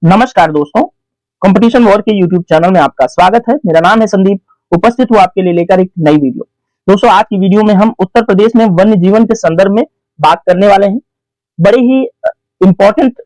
नमस्कार दोस्तों, competition war के यूट्यूब चैनल में आपका स्वागत है। मेरा नाम है संदीप, उपस्थित हूँ आपके लिए लेकर एक नई वीडियो। दोस्तों, आज की वीडियो में हम उत्तर प्रदेश में वन्य जीवन के संदर्भ में बात करने वाले हैं। बड़े ही इंपॉर्टेंट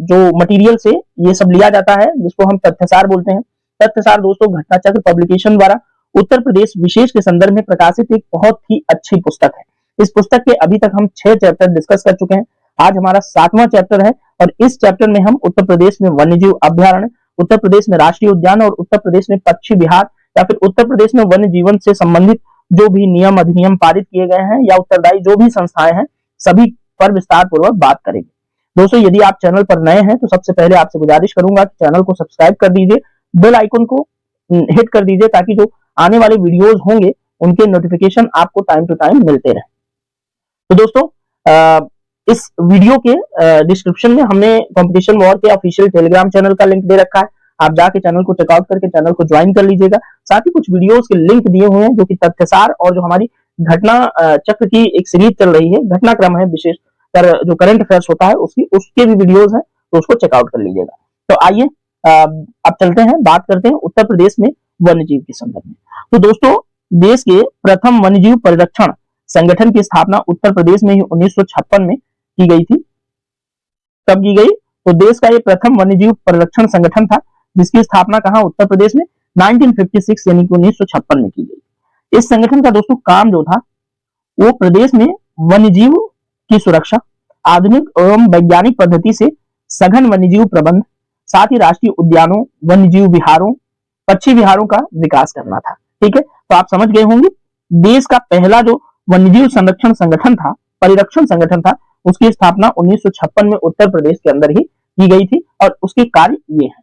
जो मटेरियल से ये सब लिया जाता है, जिसको हम तथ्यसार बोलते हैं। तथ्यसार दोस्तों घटना चक्र पब्लिकेशन द्वारा उत्तर प्रदेश विशेष के संदर्भ में प्रकाशित एक बहुत ही अच्छी पुस्तक है। इस पुस्तक के अभी तक हम 6 चैप्टर डिस्कस कर चुके हैं। आज हमारा 7वां चैप्टर है और इस चैप्टर में हम उत्तर प्रदेश में वन्यजीव अभ्यारण्य, उत्तर प्रदेश में राष्ट्रीय उद्यान और उत्तर प्रदेश में पक्षी विहार या फिर उत्तर प्रदेश में वन्य जीवन से संबंधित जो भी नियम अधिनियम पारित किए गए हैं या उत्तरदायी जो भी संस्थाएं हैं, सभी पर विस्तार पूर्वक बात करेंगे। दोस्तों, यदि आप चैनल पर नए हैं तो सबसे पहले आपसे गुजारिश करूंगा कि चैनल को सब्सक्राइब कर दीजिए, बेल आइकन को हिट कर दीजिए ताकि जो आने वाले वीडियोज होंगे उनके नोटिफिकेशन आपको टाइम टू टाइम मिलते रहे। तो दोस्तों, इस वीडियो के डिस्क्रिप्शन में हमने कंपटीशन वॉर के ऑफिशियल टेलीग्राम चैनल का लिंक दे रखा है। आप जाके चैनल को चेकआउट करके चैनल को ज्वाइन कर लीजिएगा। साथ ही कुछ वीडियोस के लिंक दिए हुए हैं जो कि तथ्यसार और जो हमारी घटना चक्र की एक सीरीज चल रही है, घटनाक्रम है, विशेषकर जो करंट अफेयर्स होता है उसके भी वीडियोस हैं, तो उसको चेकआउट कर लीजिएगा। तो आइए अब चलते हैं, बात करते हैं उत्तर प्रदेश में वन्यजीव के संदर्भ में। तो दोस्तों, देश के प्रथम वन्यजीव परिरक्षण संगठन की स्थापना उत्तर प्रदेश में 1956 में की गई थी। कब की गई? तो देश का ये प्रथम वन्यजीव परिरक्षण संगठन था जिसकी स्थापना कहां? उत्तर प्रदेश में 1956 यानी कि 1956 में की गई। इस संगठन का दोस्तों काम जो था वो प्रदेश में वन्यजीव की सुरक्षा, आधुनिक एवं वैज्ञानिक पद्धति से सघन वन्यजीव प्रबंध, साथ ही राष्ट्रीय उद्यानों, वन्यजीव विहारों, पक्षी विहारों का विकास करना था। ठीक है, तो आप समझ गए होंगे देश का पहला जो वन्यजीव संरक्षण संगठन था, परिरक्षण संगठन था, उसकी स्थापना 1956 में उत्तर प्रदेश के अंदर ही की गई थी और उसके कार्य ये हैं।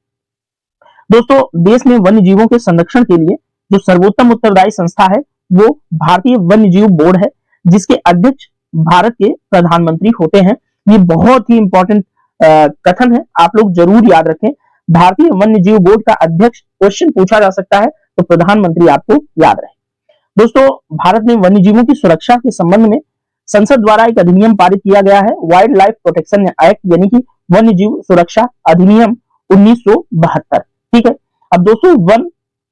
दोस्तों, देश में वन्य जीवों के संरक्षण के लिए जो सर्वोत्तम उत्तरदायी संस्था है वो भारतीय वन्य जीव बोर्ड है, जिसके अध्यक्ष भारत के प्रधानमंत्री होते हैं। ये बहुत ही इंपॉर्टेंट कथन है, आप लोग जरूर याद रखें। भारतीय वन्य जीव बोर्ड का अध्यक्ष क्वेश्चन पूछा जा सकता है तो प्रधानमंत्री आपको याद रहे। दोस्तों, भारत में वन्य जीवों की सुरक्षा के संबंध में संसद द्वारा एक अधिनियम पारित किया गया है, वाइल्ड लाइफ प्रोटेक्शन एक्ट यानी कि वन्य जीव सुरक्षा अधिनियम 1972। ठीक है, अब दोस्तों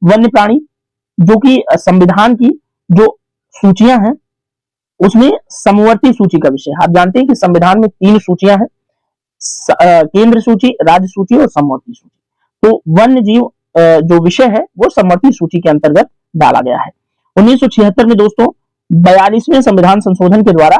वन्य प्राणी जो कि संविधान की जो सूचियां हैं उसमें समवर्ती सूची का विषय। आप जानते हैं कि संविधान में 3 सूचियां हैं, केंद्र सूची, राज्य सूची और समवर्ती सूची। तो वन्य जीव जो विषय है वो समवर्ती सूची के अंतर्गत डाला गया है। 1976 में दोस्तों 42वें संविधान संशोधन के द्वारा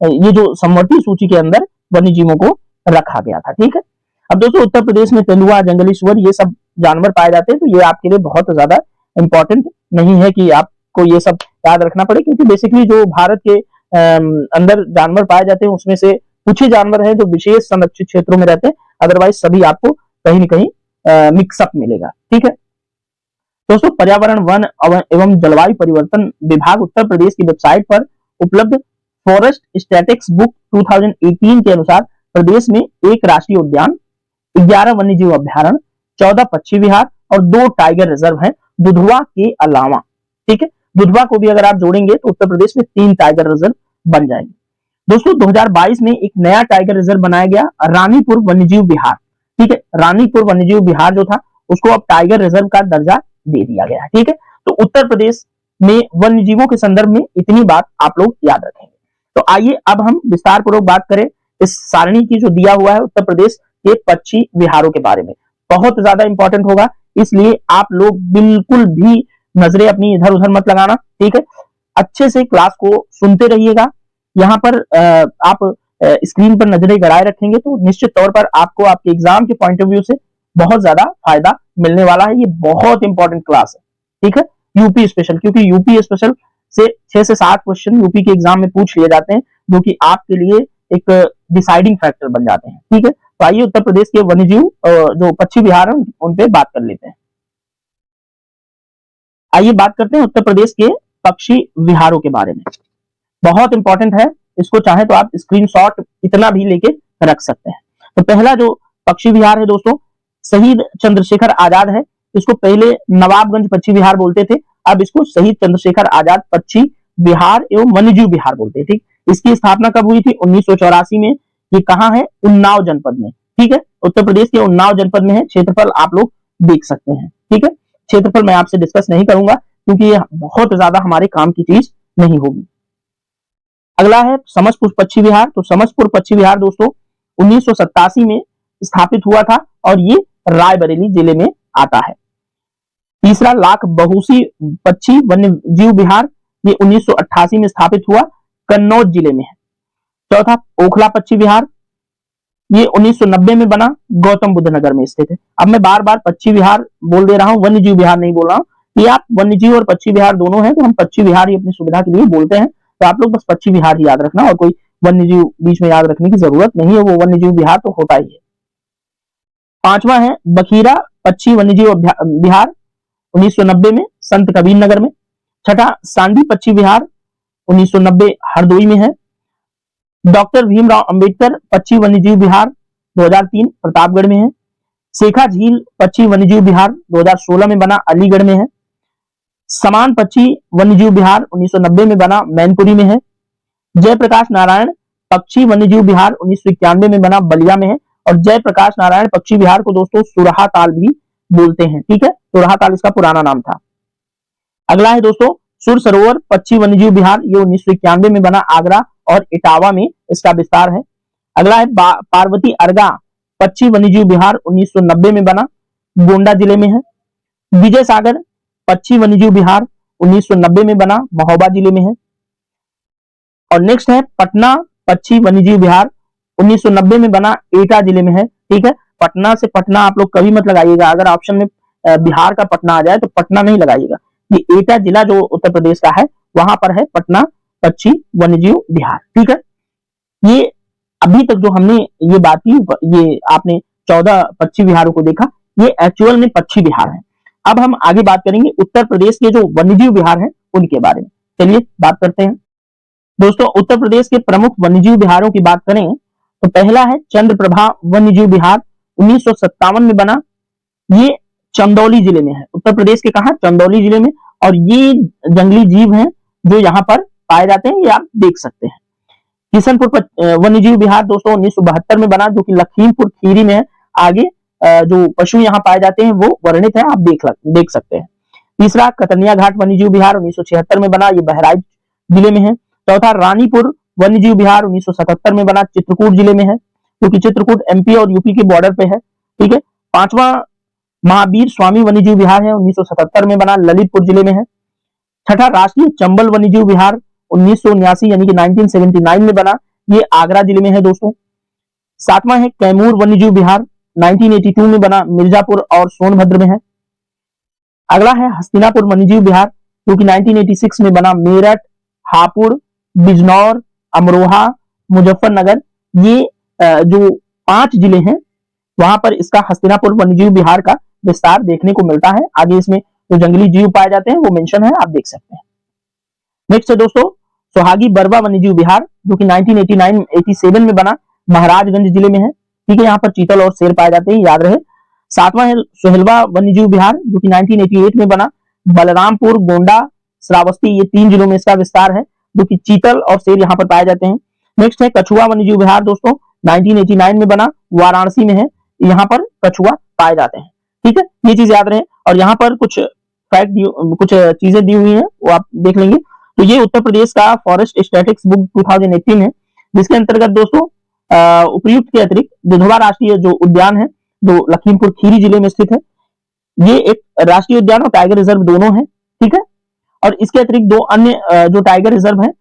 ये जो समवर्ती सूची के अंदर वन्य जीवों को रखा गया था। ठीक है, अब दोस्तों उत्तर प्रदेश में तेंदुआ, जंगली सुअर ये सब जानवर पाए जाते हैं, तो ये आपके लिए बहुत ज्यादा इंपॉर्टेंट नहीं है कि आपको ये सब याद रखना पड़े, क्योंकि बेसिकली जो भारत के अंदर जानवर पाए जाते हैं उसमें से कुछ ही जानवर हैं जो विशेष संरक्षित क्षेत्रों में रहते हैं, अदरवाइज सभी आपको कहीं न कहीं मिक्सअप मिलेगा। ठीक है दोस्तों, पर्यावरण, वन एवं जलवायु परिवर्तन विभाग उत्तर प्रदेश की वेबसाइट पर उपलब्ध फॉरेस्ट स्टैटिक्स बुक 2018 के अनुसार प्रदेश में 1 राष्ट्रीय उद्यान, 11 वन्यजीव अभ्यारण्य, 14 पक्षी विहार और 2 टाइगर रिजर्व हैं, दुधवा के अलावा। ठीक है, दुधवा को भी अगर आप जोड़ेंगे तो उत्तर प्रदेश में 3 टाइगर रिजर्व बन जाएंगे। दोस्तों 2022 में एक नया टाइगर रिजर्व बनाया गया, रानीपुर वन्यजीव विहार। ठीक है, रानीपुर वन्यजीव विहार जो था उसको अब टाइगर रिजर्व का दर्जा दे दिया गया है। ठीक है, तो उत्तर प्रदेश में वन्य जीवों के संदर्भ में इतनी बात आप लोग याद रखेंगे। तो आइए अब हम विस्तार पूर्वक बात करें इस सारणी की जो दिया हुआ है उत्तर प्रदेश के पक्षी विहारों के बारे में। बहुत ज्यादा इंपॉर्टेंट होगा, इसलिए आप लोग बिल्कुल भी नजरें अपनी इधर उधर मत लगाना। ठीक है, अच्छे से क्लास को सुनते रहिएगा। यहाँ पर आप स्क्रीन पर नजरें गड़ाए रखेंगे तो निश्चित तौर पर आपको आपके एग्जाम के पॉइंट ऑफ व्यू से बहुत ज्यादा फायदा मिलने वाला है। ये बहुत इंपॉर्टेंट क्लास है। ठीक है, यूपी स्पेशल, क्योंकि यूपी स्पेशल से 6 से 7 क्वेश्चन यूपी के एग्जाम में पूछ लिए जाते हैं, जो कि आपके लिए एक डिसाइडिंग फैक्टर बन जाते हैं। ठीक है, तो आइए उत्तर प्रदेश के वन्यजीव जो पक्षी विहार हैं उन पे बात कर लेते हैं। आइए बात करते हैं उत्तर प्रदेश के पक्षी विहारों के बारे में। बहुत इंपॉर्टेंट है, इसको चाहे तो आप स्क्रीनशॉट इतना भी लेके रख सकते हैं। तो पहला जो पक्षी विहार है दोस्तों, शहीद चंद्रशेखर आजाद है। इसको पहले नवाबगंज पक्षी विहार बोलते थे, अब इसको शहीद चंद्रशेखर आजाद पक्षी विहार एवं वन्यजीव विहार बोलते हैं। ठीक, इसकी स्थापना कब हुई थी? 1984 में। ये कहाँ है? उन्नाव जनपद में। ठीक है, उत्तर प्रदेश के उन्नाव जनपद में है। क्षेत्रफल आप लोग देख सकते हैं। ठीक है, क्षेत्रफल मैं आपसे डिस्कस नहीं करूंगा क्योंकि ये बहुत ज्यादा हमारे काम की चीज नहीं होगी। अगला है समस्तपुर पश्चिम बिहार। तो समस्तपुर पश्चिम बिहार दोस्तों 1987 में स्थापित हुआ था और ये रायबरेली जिले में आता है। तीसरा लाख बहुसी पक्षी वन्य जीव विहार, ये 1988 में स्थापित हुआ, कन्नौज जिले में है। चौथा ओखला पक्षी विहार, ये 1990 में बना, गौतम बुद्ध नगर में स्थित है। अब मैं बार बार पक्षी विहार बोल दे रहा हूँ, वन्य जीव विहार नहीं बोल रहा हूँ। ये आप वन्य जीव और पक्षी विहार दोनों है, तो हम पक्षी विहार ही अपनी सुविधा के लिए बोलते हैं। तो आप लोग बस पक्षी विहार ही याद रखना और कोई वन्य जीव बीच में याद रखने की जरूरत नहीं है, वो वन्य जीव विहार तो होता ही है। पांचवा है बखीरा पक्षी वन्य जीव विहार 1990 में संत कबीर नगर में। छठा सांडी पक्षी विहार 1990 हरदोई में है। डॉक्टर भीमराव अंबेडकर पक्षी वन्यजीव विहार 2003 प्रतापगढ़ में है। शेखा झील पक्षी वन्यजीव विहार 2016 में बना, अलीगढ़ में है। समान पक्षी वन्यजीव विहार 1990 में बना, मैनपुरी में है। जयप्रकाश नारायण पक्षी वन्यजीव विहार 1991 में बना, बलिया में है। और जयप्रकाश नारायण पक्षी विहार को दोस्तों सुरहा ताल भी बोलते हैं। ठीक है, सुरहा ताल इसका पुराना नाम था। अगला है दोस्तों सुर सरोवर पक्षी वन्यजीव विहार, ये 1991 में बना, आगरा और इटावा में इसका विस्तार है। अगला है पार्वती अर्गा पक्षी वन्यजीव विहार 1990 में बना, गोंडा जिले में है। विजय सागर पक्षी वन्यजीव विहार 1990 में बना, महोबा जिले में है। और नेक्स्ट है पटना पक्षी वन्यजीव विहार 1990 में बना, एटा जिले में है। ठीक है, पटना से पटना आप लोग कभी मत लगाइएगा, अगर ऑप्शन में बिहार का पटना आ जाए तो पटना नहीं लगाइएगा। ये एटा जिला जो उत्तर प्रदेश का है वहां पर है पटना पक्षी वन्यजीव विहार। ठीक है, ये अभी तक जो हमने ये बात की, ये आपने 14 पक्षी विहारों को देखा, ये एक्चुअल में पक्षी विहार है। अब हम आगे बात करेंगे उत्तर प्रदेश के जो वन्यजीव विहार हैं उनके बारे में। चलिए बात करते हैं दोस्तों। उत्तर प्रदेश के प्रमुख वन्यजीव विहारों की बात करें तो पहला है चंद्रप्रभा वन्यजीव विहार 1957 में बना, ये चंदौली जिले में है। उत्तर प्रदेश के कहा, चंदौली जिले में। और ये जंगली जीव हैं जो यहाँ पर पाए जाते हैं, ये आप देख सकते हैं। किशनपुर वन्यजीव विहार दोस्तों 1972 में बना, जो कि लखीमपुर खीरी में है। आगे जो पशु यहाँ पाए जाते हैं वो वर्णित है, आप देख सकते हैं। तीसरा कतनिया घाट वन्यजीव विहार 1976 में बना, ये बहराइच जिले में है। चौथा रानीपुर वन्यजीव विहार 1977 में बना, चित्रकूट जिले में है, क्योंकि चित्रकूट एमपी और यूपी के बॉर्डर पे है। ठीक है, पांचवा महावीर स्वामी वन्यजीव विहार है, 1977 में बना, ललितपुर जिले में है। छठा राष्ट्रीय चंबल वन्यजीव विहार 1979 यानी कि 1979 में बना, ये आगरा जिले में है दोस्तों। सातवां है कैमूर वन्यजीव विहार 1982 में बना, मिर्जापुर और सोनभद्र में है। अगला है हस्तिनापुर वन्यजीव विहार जो कि 1986 में बना, मेरठ, हापुड़, बिजनौर, अमरोहा, मुजफ्फरनगर, ये जो 5 जिले हैं वहां पर इसका हस्तिनापुर वन्यजीव विहार का विस्तार देखने को मिलता है। आगे इसमें जो जंगली जीव पाए जाते हैं वो मेंशन है, आप देख सकते हैं। नेक्स्ट है दोस्तों सोहागी बरवा वन्यजीव विहार जो कि 1987 में बना, महाराजगंज जिले में है। ठीक है, यहाँ पर चीतल और शेर पाए जाते हैं, याद रहे। सातवां है सोहेलवा वन्यजीव विहार जो कि 1988 में बना, बलरामपुर, गोंडा, श्रावस्ती, ये 3 जिलों में इसका विस्तार है, जो कि चीतल और शेर यहाँ पर पाए जाते हैं। नेक्स्ट है कछुआ वन्यजीव विहार दोस्तों 1989 में बना, वाराणसी में है, यहाँ पर कछुआ पाए जाते हैं। ठीक है, ये चीज याद रहे। और यहाँ पर कुछ फैक्ट कुछ चीजें दी हुई हैं वो आप देख लेंगे। तो ये उत्तर प्रदेश का फॉरेस्ट स्टैटिक्स बुक 2018 है, जिसके अंतर्गत दोस्तों उपयुक्त के अतिरिक्त दुधवा राष्ट्रीय जो उद्यान है जो लखीमपुर खीरी जिले में स्थित है, ये एक राष्ट्रीय उद्यान और टाइगर रिजर्व दोनों है। ठीक है, और इसके अतिरिक्त 2 अन्य जो टाइगर रिजर्व है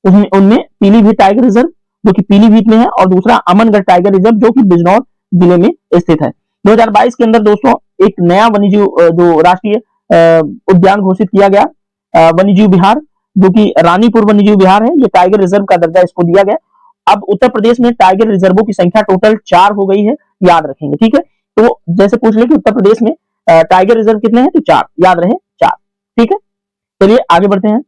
उनमें पीलीभीत टाइगर रिजर्व जो कि पीलीभीत में है, और दूसरा अमनगढ़ टाइगर रिजर्व जो कि बिजनौर जिले में स्थित है। 2022 के अंदर दोस्तों एक नया वन्यजीव जो राष्ट्रीय उद्यान घोषित किया गया, वन्यजीव विहार जो कि रानीपुर वन्यजीव विहार है, ये टाइगर रिजर्व का दर्जा इसको दिया गया। अब उत्तर प्रदेश में टाइगर रिजर्वों की संख्या टोटल 4 हो गई है, याद रखेंगे। ठीक है, तो जैसे पूछ ले कि उत्तर प्रदेश में टाइगर रिजर्व कितने हैं, तो 4, याद रहे 4। ठीक है, चलिए आगे बढ़ते हैं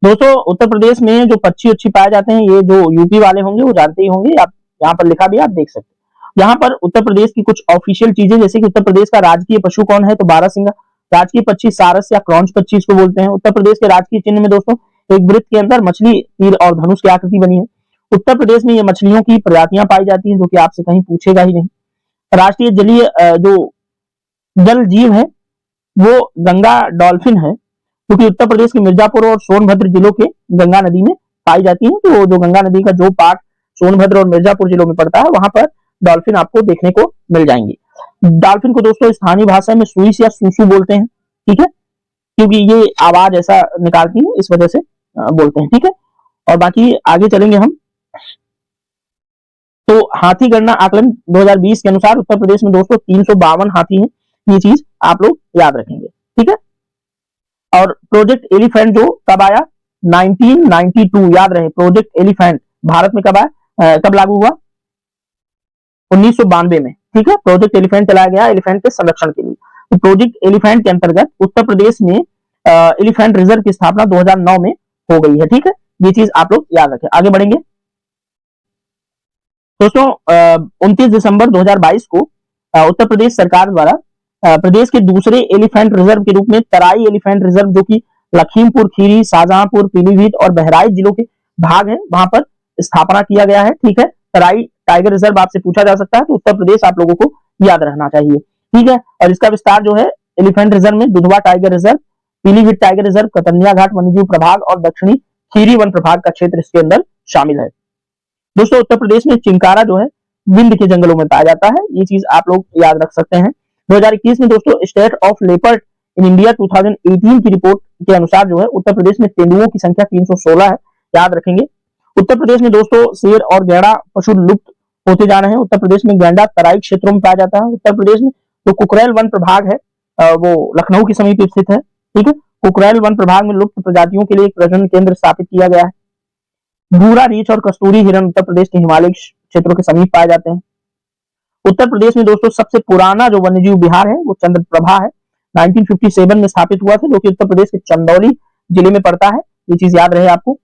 दोस्तों। उत्तर प्रदेश में जो पक्षी पाए जाते हैं, ये जो यूपी वाले होंगे वो जानते ही होंगे, आप यहाँ पर लिखा भी आप देख सकते हैं। यहाँ पर उत्तर प्रदेश की कुछ ऑफिशियल चीजें, जैसे कि उत्तर प्रदेश का राजकीय पशु कौन है, तो बारहसिंगा। राजकीय पक्षी सारस या क्रॉन्च पक्षी इसको बोलते हैं। उत्तर प्रदेश के राजकीय चिन्ह में दोस्तों एक वृत्त के अंदर मछली, तीर और धनुष की आकृति बनी है। उत्तर प्रदेश में ये मछलियों की प्रजातियां पाई जाती हैं, जो कि आपसे कहीं पूछेगा ही नहीं। राष्ट्रीय जलीय जो जल जीव है वो गंगा डॉल्फिन है, क्योंकि उत्तर प्रदेश के मिर्जापुर और सोनभद्र जिलों के गंगा नदी में पाई जाती है। तो जो गंगा नदी का जो पार्ट सोनभद्र और मिर्जापुर जिलों में पड़ता है, वहां पर डॉल्फिन आपको देखने को मिल जाएंगी। डॉल्फिन को दोस्तों स्थानीय भाषा में सुइस या सूसू बोलते हैं, ठीक है, क्योंकि ये आवाज ऐसा निकालती है, इस वजह से बोलते हैं, ठीक है। और बाकी आगे चलेंगे हम। तो हाथी गणना आकलन 2020 के अनुसार उत्तर प्रदेश में दोस्तों 352 हाथी हैं। ये चीज आप लोग याद रखेंगे, ठीक है। और प्रोजेक्ट एलिफेंट जो कब आया, 1992, याद रहे। प्रोजेक्ट एलिफेंट भारत में कब आया, कब लागू हुआ, 1992 में, ठीक है। प्रोजेक्ट एलिफेंट चलाया गया एलिफेंट के संरक्षण के लिए। तो प्रोजेक्ट एलिफेंट के अंतर्गत उत्तर प्रदेश में एलिफेंट रिजर्व की स्थापना 2009 में हो गई है, ठीक है। ये चीज आप लोग याद रखें। आगे बढ़ेंगे दोस्तों। 29 दिसंबर 2022 को उत्तर प्रदेश सरकार द्वारा प्रदेश के दूसरे एलिफेंट रिजर्व के रूप में तराई एलिफेंट रिजर्व, जो कि लखीमपुर खीरी, शाहजहांपुर, पीलीभीत और बहराइच जिलों के भाग है, वहां पर स्थापना किया गया है, ठीक है। तराई टाइगर रिजर्व आपसे पूछा जा सकता है, तो उत्तर प्रदेश आप लोगों को याद रहना चाहिए, ठीक है। और इसका विस्तार जो है एलिफेंट रिजर्व में Dudhwa tiger reserve, Pilibhit tiger reserve, Katarniaghat वन्यजीव प्रभाग और दक्षिणी खीरी वन प्रभाग का क्षेत्र इसके अंदर शामिल है। दोस्तों उत्तर प्रदेश में चिंकारा जो है विंध्य के जंगलों में पाया जाता है, ये चीज आप लोग याद रख सकते हैं। 2021 में दोस्तों state of leopard in India 2018 की रिपोर्ट के अनुसार जो है उत्तर प्रदेश में तेंदुओं की संख्या 316 है, याद रखेंगे। उत्तर प्रदेश में दोस्तों शेर और गैंडा पशु लुप्त होते जा रहे हैं। उत्तर प्रदेश में गैंडा तराई क्षेत्रों में पाया जाता है। उत्तर प्रदेश में जो कुकरेल वन प्रभाग है वो लखनऊ के समीप स्थित है, ठीक है। कुकरेल वन प्रभाग में लुप्त प्रजातियों के लिए एक प्रजनन केंद्र स्थापित किया गया है। भूरा रीछ और कस्तूरी हिरण उत्तर प्रदेश के हिमालय क्षेत्रों के समीप पाए जाते हैं। उत्तर प्रदेश में दोस्तों सबसे पुराना जो वन्यजीव विहार है वो चंद्रप्रभा है, 1957 में स्थापित हुआ था, जो कि उत्तर प्रदेश के चंदौली जिले में पड़ता है। ये चीज याद रहे आपको।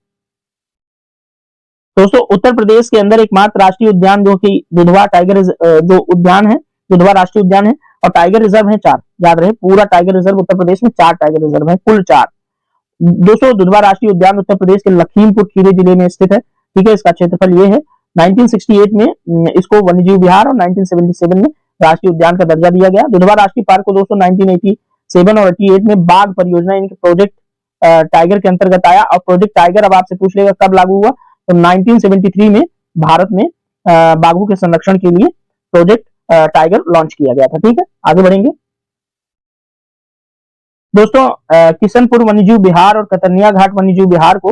दोस्तों उत्तर प्रदेश के अंदर एकमात्र राष्ट्रीय उद्यान जो कि दुधवा टाइगर जो उद्यान है, दुधवा राष्ट्रीय उद्यान है, और टाइगर रिजर्व है 4, याद रहे। पूरा टाइगर रिजर्व उत्तर प्रदेश में 4 टाइगर रिजर्व है, कुल 4। दोस्तों दुधवा राष्ट्रीय उद्यान उत्तर प्रदेश के लखीमपुर खीरी जिले में स्थित है, ठीक है। इसका क्षेत्रफल ये है। 1968 में इसको वन्यजीव विहार और 1977 में राष्ट्रीय उद्यान का दर्जा दिया गया। दुधवा राष्ट्रीय पार्क को दोस्तों 1987 और 88 में बाघ परियोजना इनके प्रोजेक्ट टाइगर के अंतर्गत आया। और प्रोजेक्ट टाइगर अब आपसे पूछ लेगा कब लागू हुआ, तो 1973 में भारत में बाघों के संरक्षण के लिए प्रोजेक्ट टाइगर लॉन्च किया गया था, ठीक है। आगे बढ़ेंगे दोस्तों। किशनपुर वन्यजीव विहार और कतनिया घाट वन्यजीव विहार को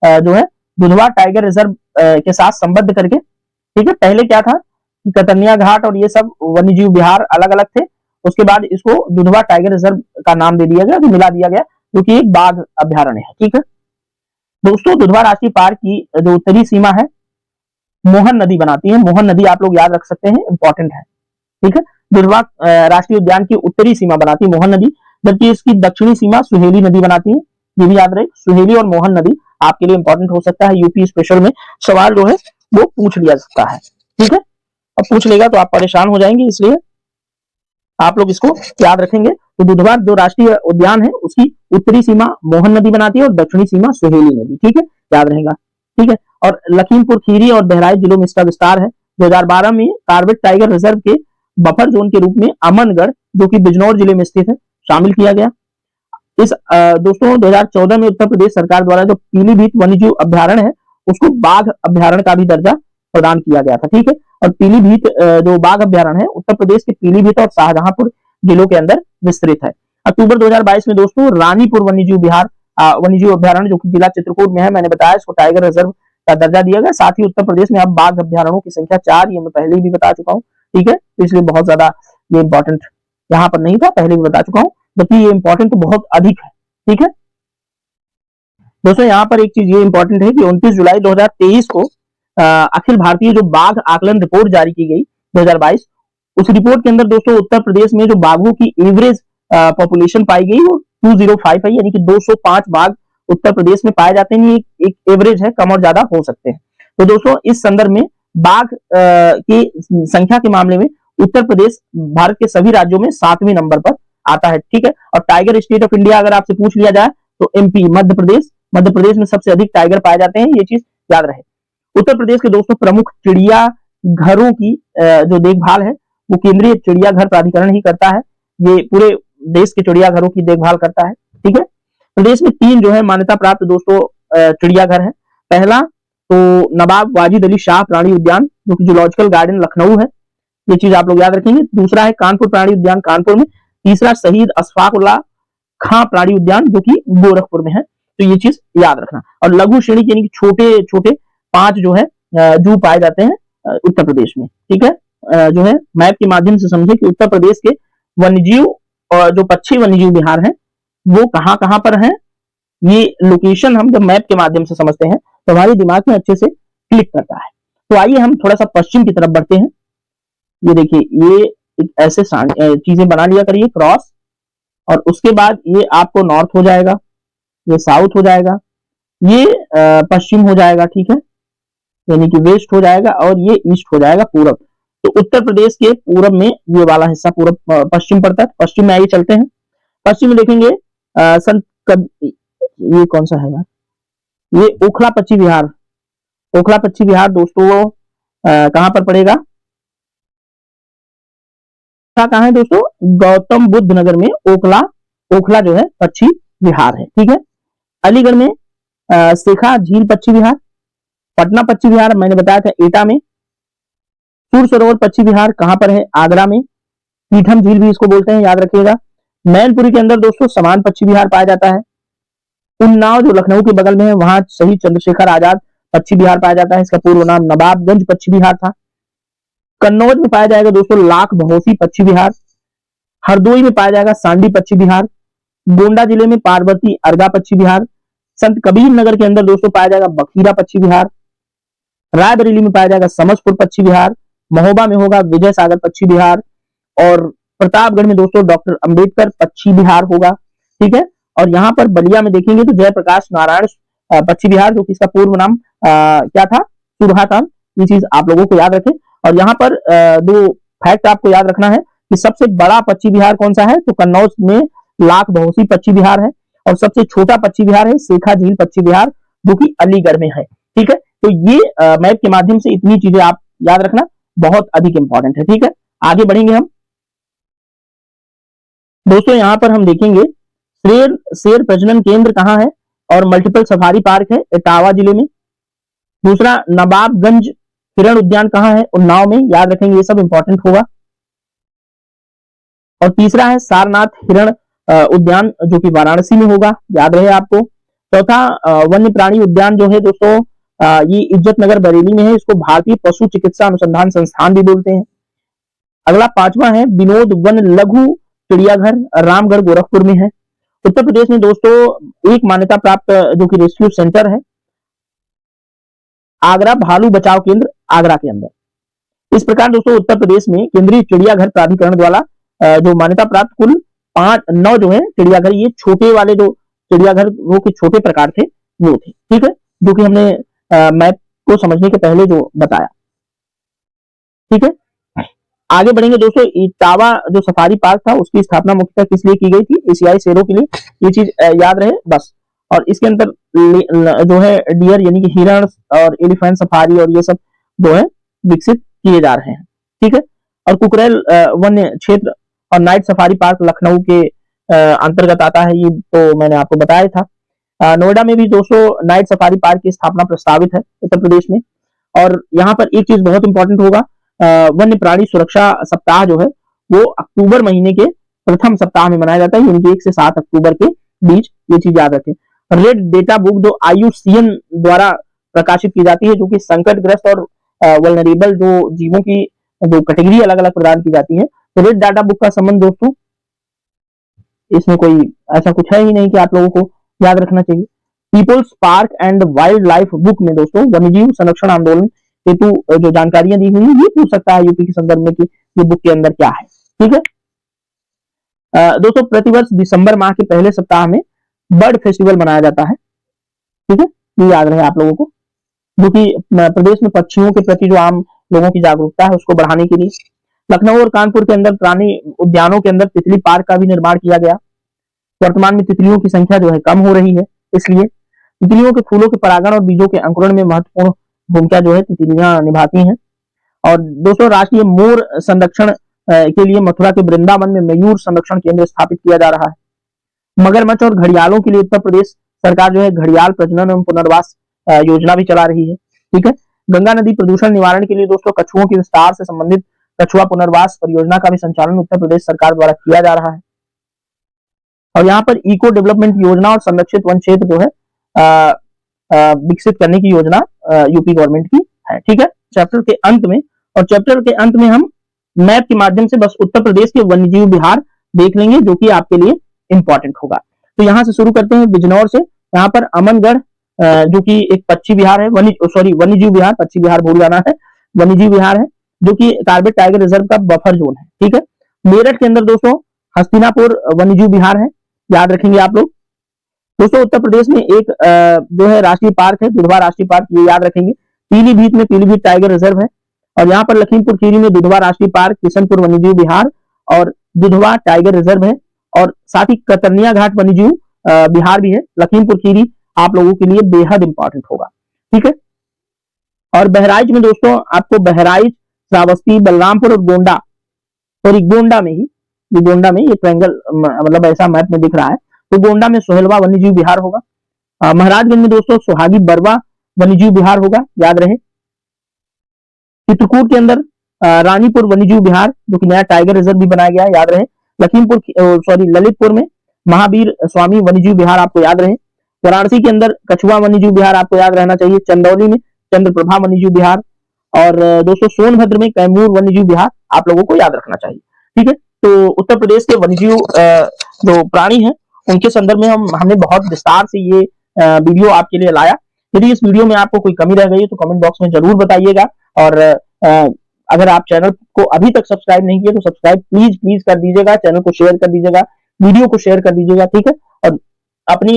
जो है दुधवा टाइगर रिजर्व के साथ संबद्ध करके, ठीक है। पहले क्या था कि कतनिया घाट और ये सब वन्यजीव विहार अलग अलग थे, उसके बाद इसको दुधवा टाइगर रिजर्व का नाम दे दिया गया, जो मिला दिया गया, जो कि एक बाघ अभ्यारण्य है, ठीक है। दोस्तों दुधवा राष्ट्रीय पार्क की जो उत्तरी सीमा है मोहन नदी बनाती है। मोहन नदी आप लोग याद रख सकते हैं, इंपॉर्टेंट है, ठीक है। दुधवा राष्ट्रीय उद्यान की उत्तरी सीमा बनाती है मोहन नदी, जबकि इसकी दक्षिणी सीमा सुहेली नदी बनाती है। ये भी याद रहे, सुहेली और मोहन नदी आपके लिए इंपॉर्टेंट हो सकता है। यूपी स्पेशल में सवाल जो है वो पूछ लिया सकता है, ठीक है। अब पूछ लेगा तो आप परेशान हो जाएंगे, इसलिए आप लोग इसको याद रखेंगे। तो दुधवा जो राष्ट्रीय उद्यान है उसकी उत्तरी सीमा मोहन नदी बनाती है और दक्षिणी सीमा सुहेली नदी, ठीक है, याद रहेगा, ठीक है। और लखीमपुर खीरी और बहराइच जिलों में इसका विस्तार है। 2012 में कार्बेट टाइगर रिजर्व के बफर जोन के रूप में अमनगढ़, जो कि बिजनौर जिले में स्थित है, शामिल किया गया। इस दोस्तों 2014 में उत्तर प्रदेश सरकार द्वारा जो पीलीभीत वन्यजीव अभ्यारण्य है उसको बाघ अभ्यारण्य का भी दर्जा प्रदान किया गया था, ठीक है। और पीलीभीत जो बाघ अभ्यारण्य है उत्तर प्रदेश के पीलीभीत और शाहजहांपुर जिलों के अंदर विस्तृत है। अक्टूबर 2022 में दोस्तों रानीपुर वन्यजीव विहार वन्यजीव अभ्यारण्य जो कि जिला चित्रकूट में है, मैंने बताया इसको टाइगर रिजर्व का दर्जा दिया गया। साथ ही उत्तर प्रदेश में अब बाघ अभ्यारण्यों की संख्या 4, ये मैं पहले भी बता चुका हूँ, ठीक है। तो इसलिए बहुत ज्यादा ये इंपॉर्टेंट यहाँ पर नहीं था, पहले भी बता चुका हूँ, जबकि ये इंपॉर्टेंट तो बहुत अधिक है, ठीक है। दोस्तों यहाँ पर एक चीज ये इंपॉर्टेंट है कि 29 जुलाई 2023 को अखिल भारतीय जो बाघ आकलन रिपोर्ट जारी की गई 2022, उस रिपोर्ट के अंदर दोस्तों उत्तर प्रदेश में जो बाघों की एवरेज पॉपुलेशन पाई गई वो 205 है, यानी कि 205 बाघ उत्तर प्रदेश में पाए जाते हैं। ये एक एवरेज है, कम और ज्यादा हो सकते हैं। तो दोस्तों इस संदर्भ में बाघ की संख्या के मामले में उत्तर प्रदेश भारत के सभी राज्यों में 7वें नंबर पर आता है, ठीक है। और टाइगर स्टेट ऑफ इंडिया अगर आपसे पूछ लिया जाए तो एमपी, मध्य प्रदेश में सबसे अधिक टाइगर पाए जाते हैं, ये चीज याद रहे। उत्तर प्रदेश के दोस्तों प्रमुख चिड़िया घरों की जो देखभाल है वो केंद्रीय चिड़ियाघर प्राधिकरण ही करता है। ये पूरे देश के चिड़ियाघरों की देखभाल करता है। ठीक है, प्रदेश में 3 जो है मान्यता प्राप्त दोस्तों चिड़ियाघर है। पहला तो नवाब वाजिद अली शाह प्राणी उद्यान जो कि जूलॉजिकल गार्डन लखनऊ है, ये चीज आप लोग याद रखेंगे। दूसरा है कानपुर प्राणी उद्यान कानपुर में। तीसरा शहीद अशफाकुल्लाह खां प्राणी उद्यान जो कि गोरखपुर में है। तो ये चीज याद रखना। और लघु श्रेणी के यानी कि छोटे छोटे 5 जो है जू पाए जाते हैं उत्तर प्रदेश में। ठीक है, जो है मैप के माध्यम से समझे कि उत्तर प्रदेश के वन्यजीव और जो पक्षी वन्यजीव विहार है वो कहाँ कहाँ पर है। ये लोकेशन हम जब मैप के माध्यम से समझते हैं तो हमारे दिमाग में अच्छे से क्लिक करता है। तो आइए हम थोड़ा सा पश्चिम की तरफ बढ़ते हैं। ये देखिए, ये एक ऐसे चीजें बना लिया करिए क्रॉस, और उसके बाद ये आपको नॉर्थ हो जाएगा, ये साउथ हो जाएगा, ये पश्चिम हो जाएगा। ठीक है, यानी कि वेस्ट हो जाएगा, और ये ईस्ट हो जाएगा पूरब। तो उत्तर प्रदेश के पूरब में ये वाला हिस्सा पूरब पश्चिम पड़ता है। पश्चिम में आइए चलते हैं। पश्चिम में देखेंगे ये कौन सा है यार, ये ओखला पक्षी विहार। ओखला पक्षी विहार दोस्तों कहां पर पड़ेगा, कहाँ है दोस्तों, गौतम बुद्ध नगर में ओखला जो है पक्षी विहार है। ठीक है, अलीगढ़ में शेखा झील पक्षी विहार। पटना पक्षी विहार मैंने बताया था एटा में। सूर सरोवर पक्षी विहार कहां पर है, आगरा में। पीठम झील भी इसको बोलते हैं, याद रखिएगा। मैनपुरी के अंदर दोस्तों समान पक्षी विहार पाया जाता है। उन्नाव जो लखनऊ के बगल में है वहां शहीद चंद्रशेखर आजाद पक्षी विहार पाया जाता है। इसका पूर्व नाम नवाबगंज पक्षी विहार था। कन्नौज में पाया जाएगा दोस्तों लाख बहोसी पक्षी विहार। हरदोई में पाया जाएगा सांडी पक्षी विहार। गोंडा जिले में पार्वती अर्गा पक्षी विहार। संत कबीर नगर के अंदर दोस्तों पाया जाएगा बखीरा पक्षी विहार। रायबरेली में पाया जाएगा समझपुर पक्षी विहार। महोबा में होगा विजय सागर पक्षी विहार। और प्रतापगढ़ में दोस्तों डॉक्टर अंबेडकर पक्षी विहार होगा। ठीक है, और यहाँ पर बलिया में देखेंगे तो जयप्रकाश नारायण पक्षी विहार जो कि इसका पूर्व नाम क्या था, सुरहा था। ये चीज आप लोगों को याद रखें। और यहाँ पर 2 फैक्ट आपको याद रखना है कि सबसे बड़ा पक्षी विहार कौन सा है, तो कन्नौज में लाख बहोसी पक्षी विहार है। और सबसे छोटा पक्षी विहार है शेखा झील पक्षी विहार जो कि अलीगढ़ में है। ठीक है, तो ये मैप के माध्यम से इतनी चीजें आप याद रखना बहुत अधिक इंपॉर्टेंट है। ठीक है, आगे बढ़ेंगे हम दोस्तों। यहाँ पर हम देखेंगे शेर प्रजनन केंद्र कहाँ है, और मल्टीपल सफारी पार्क है इटावा जिले में। दूसरा नवाबगंज हिरण उद्यान कहाँ है, उन्नाव में, याद रखेंगे, ये सब इंपॉर्टेंट होगा। और तीसरा है सारनाथ हिरण उद्यान जो कि वाराणसी में होगा, याद रहे आपको। चौथा वन्य प्राणी उद्यान जो है दोस्तों ये इज्जत नगर बरेली में है। इसको भारतीय पशु चिकित्सा अनुसंधान संस्थान भी बोलते हैं। अगला 5वां है विनोद वन लघु चिड़ियाघर रामगढ़ गोरखपुर में है। उत्तर प्रदेश में दोस्तों एक मान्यता प्राप्त जो कि रेस्क्यू सेंटर है आगरा भालू बचाव केंद्र आगरा के अंदर। इस प्रकार दोस्तों उत्तर प्रदेश में केंद्रीय चिड़ियाघर प्राधिकरण द्वारा जो मान्यता प्राप्त कुल 9 जो है चिड़ियाघर, ये छोटे वाले जो चिड़ियाघर वो के छोटे प्रकार थे वो थे। ठीक है, जो कि हमने मैप को समझने के पहले जो बताया। ठीक है, आगे बढ़ेंगे दोस्तों। इटावा जो सफारी पार्क था उसकी स्थापना मुख्यतः किस लिए की गई थी, एशियाई शेरों के लिए, ये चीज याद रहे बस। और इसके अंदर जो है डियर यानी कि हिरण और एलिफेंट सफारी और ये सब जो है विकसित किए जा रहे हैं। ठीक है, और कुकरेल वन्य क्षेत्र और नाइट सफारी पार्क लखनऊ के अंतर्गत आता है, ये तो मैंने आपको बताया था। नोएडा में भी दोस्तों नाइट सफारी पार्क की स्थापना प्रस्तावित है उत्तर प्रदेश में। और यहाँ पर एक चीज बहुत इंपॉर्टेंट होगा, वन्य प्राणी सुरक्षा सप्ताह जो है वो अक्टूबर महीने के प्रथम सप्ताह में मनाया जाता है, यानी 1 से 7 अक्टूबर के बीच। ये चीज याद रखें। रेड डेटा बुक जो IUCN द्वारा प्रकाशित की जाती है, जो कि संकटग्रस्त और वल्नरेबल जो जीवों की जो कैटेगरी अलग अलग प्रदान की जाती है। तो रेड डाटा बुक का संबंध दोस्तों इसमें कोई ऐसा कुछ है ही नहीं कि आप लोगों को याद रखना चाहिए। Peoples park and wild life book में दोस्तों वन्यजीव संरक्षण आंदोलन हेतु जो जानकारियां दी हुई है, ये पूछ सकता है यूपी के संदर्भ में कि ये बुक के अंदर क्या है। ठीक है दोस्तों, प्रतिवर्ष दिसंबर माह के पहले सप्ताह में बर्ड फेस्टिवल मनाया जाता है। ठीक है, ये याद रहे आप लोगों को, जो कि प्रदेश में पक्षियों के प्रति जो आम लोगों की जागरूकता है उसको बढ़ाने के लिए लखनऊ और कानपुर के अंदर प्राणी उद्यानों के अंदर तितली पार्क का भी निर्माण किया गया। वर्तमान में तितलियों की संख्या जो है कम हो रही है, इसलिए तितलियों के फूलों के परागण और बीजों के अंकुरण में महत्वपूर्ण भूमिका जो है तितलियां निभाती हैं। और दोस्तों राष्ट्रीय मोर संरक्षण के लिए मथुरा के वृंदावन में मयूर संरक्षण केंद्र स्थापित किया जा रहा है। मगरमच्छ और घड़ियालों के लिए उत्तर प्रदेश सरकार जो है घड़ियाल प्रजनन एवं पुनर्वास योजना भी चला रही है। ठीक है। गंगा नदी प्रदूषण निवारण के लिए दोस्तों कछुओं के विस्तार से संबंधित कछुआ पुनर्वास परियोजना का भी संचालन उत्तर प्रदेश सरकार द्वारा किया जा रहा है। और यहाँ पर इको डेवलपमेंट योजना और संरक्षित वन क्षेत्र जो है विकसित करने की योजना यूपी गवर्नमेंट की है। ठीक है। चैप्टर के अंत में हम मैप के माध्यम से बस उत्तर प्रदेश के वन्यजीव विहार देख लेंगे, जो कि आपके लिए इंपॉर्टेंट होगा। तो यहाँ से शुरू करते हैं बिजनौर से। यहाँ पर अमनगढ़ जो कि एक पक्षी विहार है, वन्यजीव विहार, पक्षी विहार भूल जाना है, वन्यजीव विहार है, जो कि कॉर्बेट टाइगर रिजर्व का बफर जोन है। ठीक है। मेरठ के अंदर दोस्तों हस्तिनापुर वन्यजीव विहार है, याद रखेंगे आप लोग। दोस्तों उत्तर प्रदेश में एक जो है राष्ट्रीय पार्क है, दुधवा राष्ट्रीय पार्क, ये याद रखेंगे। पीलीभीत में पीलीभीत टाइगर रिजर्व है। और यहाँ पर लखीमपुर खीरी में दुधवा राष्ट्रीय पार्क, किशनपुर वन्यजीव विहार और दुधवा टाइगर रिजर्व है। और साथ ही कतरनिया घाट वन्यजीव विहार भी है। लखीमपुर खीरी आप लोगों के लिए बेहद इंपॉर्टेंट होगा। ठीक है। और बहराइच में दोस्तों आपको बहराइच, श्रावस्ती, बलरामपुर और गोंडा, और गोंडा में ये ट्रायंगल मतलब ऐसा मैप में दिख रहा है, तो गोंडा में सोहेलवा वन्यजीव विहार होगा। महाराजगंज में दोस्तों सुहागी बरवा वन्यजीव विहार होगा, याद रहे। चित्रकूट के अंदर रानीपुर वन्यजीव विहार, जो कि नया टाइगर रिजर्व भी बनाया गया है, याद रहे। ललितपुर में महावीर स्वामी वन्यजीव विहार आपको याद रहे। वाराणसी के अंदर कछुआ वन्यजीव विहार आपको याद रहना चाहिए। चंदौली में चंद्रप्रभा वन्यजीव विहार, और दोस्तों सोनभद्र में कैमूर वन्यजीव विहार आप लोगों को याद रखना चाहिए। ठीक है। तो उत्तर प्रदेश के वन्यजीव जो प्राणी हैं उनके संदर्भ में हमने बहुत विस्तार से ये वीडियो आपके लिए लाया। यदि इस वीडियो में आपको कोई कमी रह गई तो कमेंट बॉक्स में जरूर बताइएगा। और अगर आप चैनल को अभी तक सब्सक्राइब नहीं किए तो सब्सक्राइब प्लीज कर दीजिएगा, चैनल को शेयर कर दीजिएगा, वीडियो को शेयर कर दीजिएगा। ठीक है। और अपनी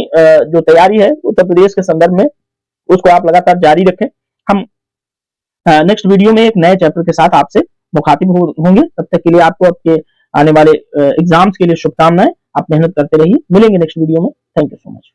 जो तैयारी है उत्तर प्रदेश के संदर्भ में उसको आप लगातार जारी रखें। हम नेक्स्ट वीडियो में एक नए चैप्टर के साथ आपसे मुखातिब होंगे। तब तक के लिए आपको आपके आने वाले एग्जाम्स के लिए शुभकामनाएं। आप मेहनत करते रहिए। मिलेंगे नेक्स्ट वीडियो में। Thank you so much.